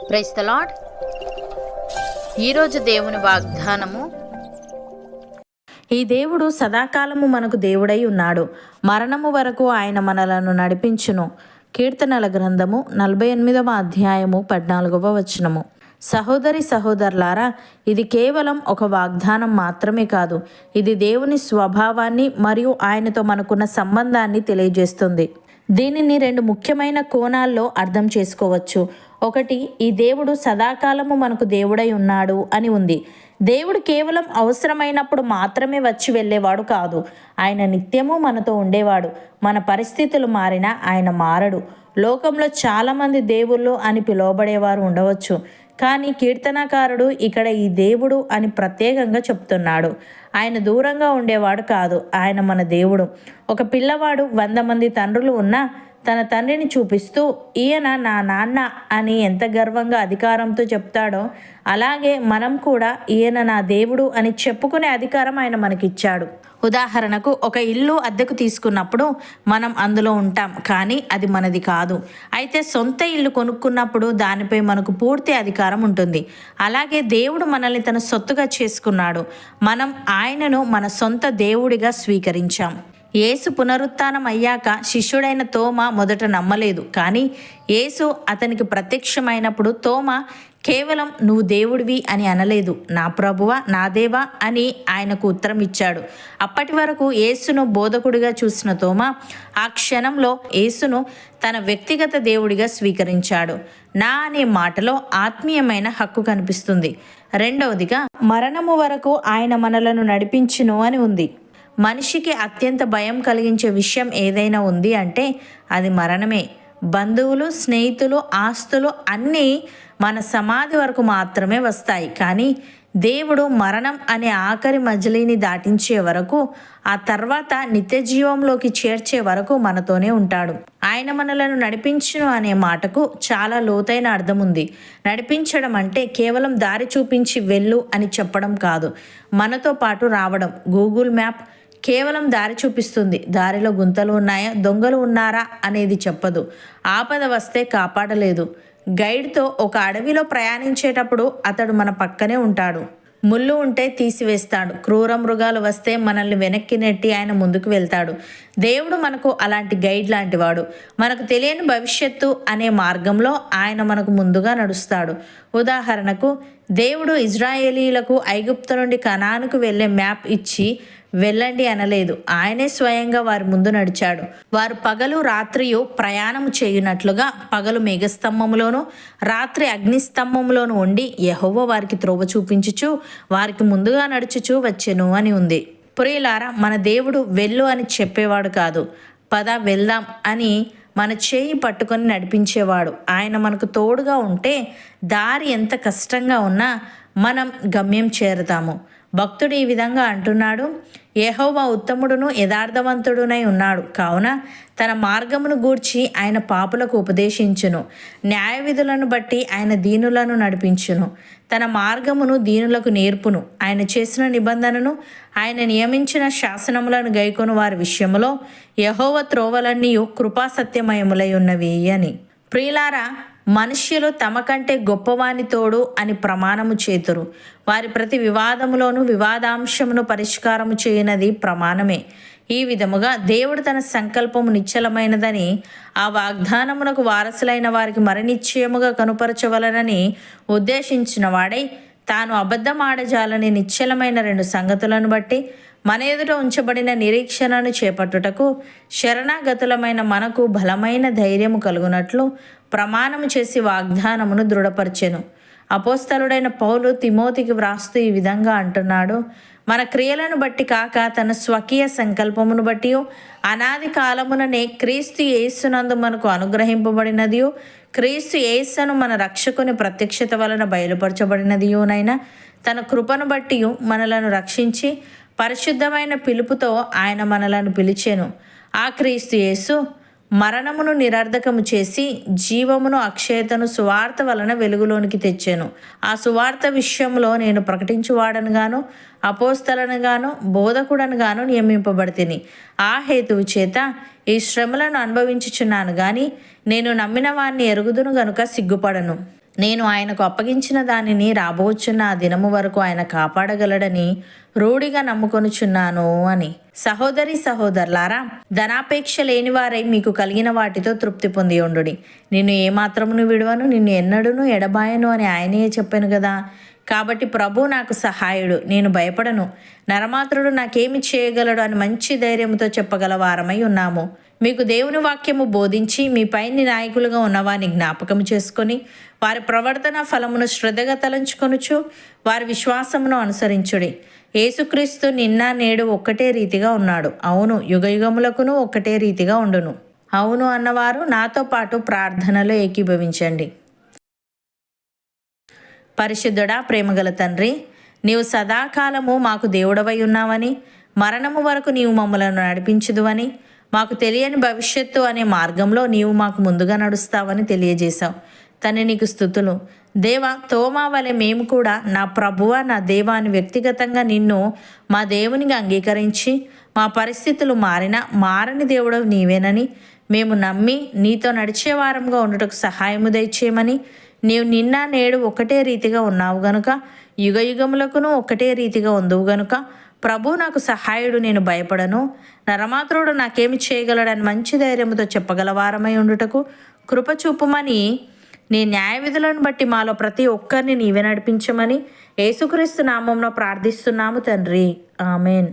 Praise the lord. ఈరోజు దేవుని వాగ్దానము, ఈ దేవుడు సదాకాలము మనకు దేవుడై ఉన్నాడు, మరణము వరకు ఆయన మనలను నడిపించును. కీర్తనల గ్రంథము 48వ అధ్యాయము 14వ వచనము. సహోదరి సహోదరులారా, ఇది కేవలం ఒక వాగ్దానం మాత్రమే కాదు, ఇది దేవుని స్వభావాన్ని మరియు ఆయనతో మనకున్న సంబంధాన్ని తెలియజేస్తుంది. దీనిని రెండు ముఖ్యమైన కోణాల్లో అర్థం చేసుకోవచ్చు. ఒకటి, ఈ దేవుడు సదాకాలము మనకు దేవుడై ఉన్నాడు అని ఉంది. దేవుడు కేవలం అవసరమైనప్పుడు మాత్రమే వచ్చి వెళ్ళేవాడు కాదు, ఆయన నిత్యము మనతో ఉండేవాడు. మన పరిస్థితులు మారినా ఆయన మారడు. లోకంలో చాలామంది దేవుళ్ళు అని పిలువబడేవారు ఉండవచ్చు, కానీ కీర్తనకారుడు ఇక్కడ ఈ దేవుడు అని ప్రత్యేకంగా చెప్తున్నాడు. ఆయన దూరంగా ఉండేవాడు కాదు, ఆయన మన దేవుడు. ఒక పిల్లవాడు 100 మంది తండ్రులు ఉన్నా తన తండ్రిని చూపిస్తూ ఈయన నా నాన్న అని ఎంత గర్వంగా అధికారంతో చెప్తాడో, అలాగే మనం కూడా ఈయన నా దేవుడు అని చెప్పుకునే అధికారం ఆయన మనకిచ్చాడు. ఉదాహరణకు, ఒక ఇల్లు అద్దెకు తీసుకున్నప్పుడు మనం అందులో ఉంటాం, కానీ అది మనది కాదు. అయితే సొంత ఇల్లు కొనుక్కున్నప్పుడు దానిపై మనకు పూర్తి అధికారం ఉంటుంది. అలాగే దేవుడు మనల్ని తన సొత్తుగా చేసుకున్నాడు. మనం ఆయనను మన సొంత దేవుడిగా స్వీకరించాం. యేసు పునరుత్థానం అయ్యాక శిష్యుడైన తోమా మొదట నమ్మలేదు, కానీ యేసు అతనికి ప్రత్యక్షమైనప్పుడు తోమా కేవలం నువ్వు దేవుడివి అని అనలేదు, నా ప్రభువా నా దేవా అని ఆయనకు ఉత్తరం ఇచ్చాడు. అప్పటి వరకు యేసును బోధకుడిగా చూసిన తోమా ఆ క్షణంలో యేసును తన వ్యక్తిగత దేవుడిగా స్వీకరించాడు. నా అనే మాటలో ఆత్మీయమైన హక్కు కనిపిస్తుంది. రెండవదిగా, మరణము వరకు ఆయన మనలను నడిపించును అని ఉంది. మనిషికి అత్యంత భయం కలిగించే విషయం ఏదైనా ఉంది అంటే అది మరణమే. బంధువులు, స్నేహితులు, ఆస్తులు అన్నీ మన సమాధి వరకు మాత్రమే వస్తాయి, కానీ దేవుడు మరణం అనే ఆఖరి మజిలీని దాటించే వరకు, ఆ తర్వాత నిత్య జీవంలోకి చేర్చే వరకు మనతోనే ఉంటాడు. ఆయన మనలను నడిపించును అనే మాటకు చాలా లోతైన అర్థం ఉంది. నడిపించడం అంటే కేవలం దారి చూపించి వెళ్ళు అని చెప్పడం కాదు, మనతో పాటు రావడం. గూగుల్ మ్యాప్ కేవలం దారి చూపిస్తుంది, దారిలో గుంతలు ఉన్నాయా, దొంగలు ఉన్నారా అనేది చెప్పదు. ఆపద వస్తే కాపాడలేదు. గైడ్తో ఒక అడవిలో ప్రయాణించేటప్పుడు అతడు మన పక్కనే ఉంటాడు. ముళ్ళు ఉంటే తీసివేస్తాడు. క్రూర మృగాలు వస్తే మనల్ని వెనక్కి నెట్టి ఆయన ముందుకు వెళ్తాడు. దేవుడు మనకు అలాంటి గైడ్ లాంటివాడు. మనకు తెలియని భవిష్యత్తు అనే మార్గంలో ఆయన మనకు ముందుగా నడుస్తాడు. ఉదాహరణకు, దేవుడు ఇజ్రాయేలీలకు ఐగుప్తు నుండి కనానుకు వెళ్ళే మ్యాప్ ఇచ్చి వెళ్ళండి అనలేదు, ఆయనే స్వయంగా వారి ముందు నడిచాడు. వారు పగలు రాత్రియు ప్రయాణము చేయునట్లుగా పగలు మేఘస్తంభములోను రాత్రి అగ్నిస్తంభములోను ఉండి యెహోవా వారికి త్రోవ చూపించుచు వారికి ముందుగా నడుచుచూ వచ్చెను అని ఉంది. ప్రియులారా, మన దేవుడు వెళ్ళు అని చెప్పేవాడు కాదు, పద వెళ్దాం అని మన చేయి పట్టుకొని నడిపించేవాడు. ఆయన మనకు తోడుగా ఉంటే దారి ఎంత కష్టంగా ఉన్నా మనం గమ్యం చేరుతాము. భక్తుడు ఈ విధంగా అంటున్నాడు, యెహోవా ఉత్తముడును యథార్థవంతుడునై ఉన్నాడు, కావున తన మార్గమును గూర్చి ఆయన పాపులకు ఉపదేశించును. న్యాయ విధులను బట్టి ఆయన దీనులను నడిపించును. తన మార్గమును దీనులకు నేర్పును. ఆయన చేసిన నిబంధనను, ఆయన నియమించిన శాసనములను గైకొను వారి విషయములో యెహోవా త్రోవలన్నీ కృపాసత్యమయములై ఉన్నవి అని. ప్రియులారా, మనుష్యులు తమ కంటే గొప్పవాని తోడు అని ప్రమాణము చేతురు. వారి ప్రతి వివాదములోను వివాదాంశమును పరిష్కారము చేయనది ప్రమాణమే. ఈ విధముగా దేవుడు తన సంకల్పము నిశ్చలమైనదని, ఆ వాగ్దానమునకు వారసులైన వారికి మరనిశ్చయముగా కనుపరచవలనని ఉద్దేశించిన వాడై, తాను అబద్ధమాడజాలని నిశ్చలమైన 2 సంగతులను బట్టి మన ఎదుట ఉంచబడిన నిరీక్షణను చేపట్టుటకు శరణాగతులమైన మనకు బలమైన ధైర్యము కలుగునట్లు ప్రమాణము చేసి వాగ్దానమును దృఢపరచెను. అపోస్తలుడైన పౌలు తిమోతికి వ్రాస్తూ ఈ విధంగా అంటున్నాడు, మన క్రియలను బట్టి కాక తన స్వకీయ సంకల్పమును బట్టి అనాది కాలముననే క్రీస్తు యేసునందు మనకు అనుగ్రహింపబడినదియో, క్రీస్తు యేసును మన రక్షకుని ప్రత్యక్షత వలన బయలుపరచబడినదియోనైనా తన కృపను బట్టి మనలను రక్షించి పరిశుద్ధమైన పిలుపుతో ఆయన మనలను పిలిచెను. ఆ క్రీస్తు యేసు మరణమును నిరర్ధకము చేసి జీవమును అక్షయతను సువార్త వలన వెలుగులోనికి తెచ్చాను. ఆ సువార్త విషయంలో నేను ప్రకటించువాడనుగాను అపోస్తలనుగాను బోధకుడనుగాను నియమింపబడితిని. ఆ హేతువు చేత ఈ శ్రమలను అనుభవించుచున్నాను గాని నేను నమ్మిన వాణ్ణి ఎరుగుదును గనుక సిగ్గుపడను. నేను ఆయనకు అప్పగించిన దానిని రాబోచున్న ఆ దినము వరకు ఆయన కాపాడగలడని రూఢిగా నమ్ముకొనుచున్నాను అని. సహోదరి సహోదరులారా, ధనాపేక్ష లేనివారై మీకు కలిగిన వాటితో తృప్తి పొంది ఉండుడి. నిన్ను ఏమాత్రమును విడువను, నిన్ను ఎన్నడూను ఎడబాయను అని ఆయనే చెప్పాను కదా. కాబట్టి ప్రభు నాకు సహాయుడు, నేను భయపడను, నరమాత్రుడు నాకేమి చేయగలడు అని మంచి ధైర్యంతో చెప్పగల వారమై ఉన్నాము. మీకు దేవుని వాక్యము బోధించి మీ పైని నాయకులుగా ఉన్నవారిని జ్ఞాపకం చేసుకొని వారి ప్రవర్తన ఫలమును శ్రద్ధగా తలంచుకొనుచు వారి విశ్వాసమును అనుసరించుడి. యేసుక్రీస్తు నిన్న నేడు ఒక్కటే రీతిగా ఉన్నాడు. అవును, యుగయుగములకును ఒక్కటే రీతిగా ఉండును. అవును అన్నవారు నాతో పాటు ప్రార్థనలో ఏకీభవించండి. పరిశుద్ధుడా, ప్రేమగల తండ్రి, నీవు సదాకాలము మాకు దేవుడవై ఉన్నావని, మరణము వరకు నీవు మమ్మలను నడిపించుదువని, మాకు తెలియని భవిష్యత్తు అనే మార్గంలో నీవు మాకు ముందుగా నడుస్తావని తెలియజేశావు. తండ్రి, నీకు స్తుతులు. దేవా, తోమా వలె మేము కూడా నా ప్రభువా నా దేవా అని వ్యక్తిగతంగా నిన్ను మా దేవునిగా అంగీకరించి మా పరిస్థితులు మారని దేవుడు నీవేనని మేము నమ్మి నీతో నడిచే వారంగా ఉండుటకు సహాయము దయచేయమని, నీవు నిన్న నేడు ఒకటే రీతిగా ఉన్నావు గనుక యుగయుగములకును ఒకటే రీతిగా ఉందువు గనుక ప్రభు నాకు సహాయుడు, నేను భయపడను, నరమాత్రుడు నాకేమి చేయగలడని మంచి ధైర్యంతో చెప్పగల వారమై ఉండుటకు కృప చూపమని, నీ న్యాయ విధులను బట్టి మాలో ప్రతి ఒక్కరిని నీవే నడిపించమని యేసుక్రీస్తు నామంలో ప్రార్థిస్తున్నాము తండ్రి. ఆమెన్.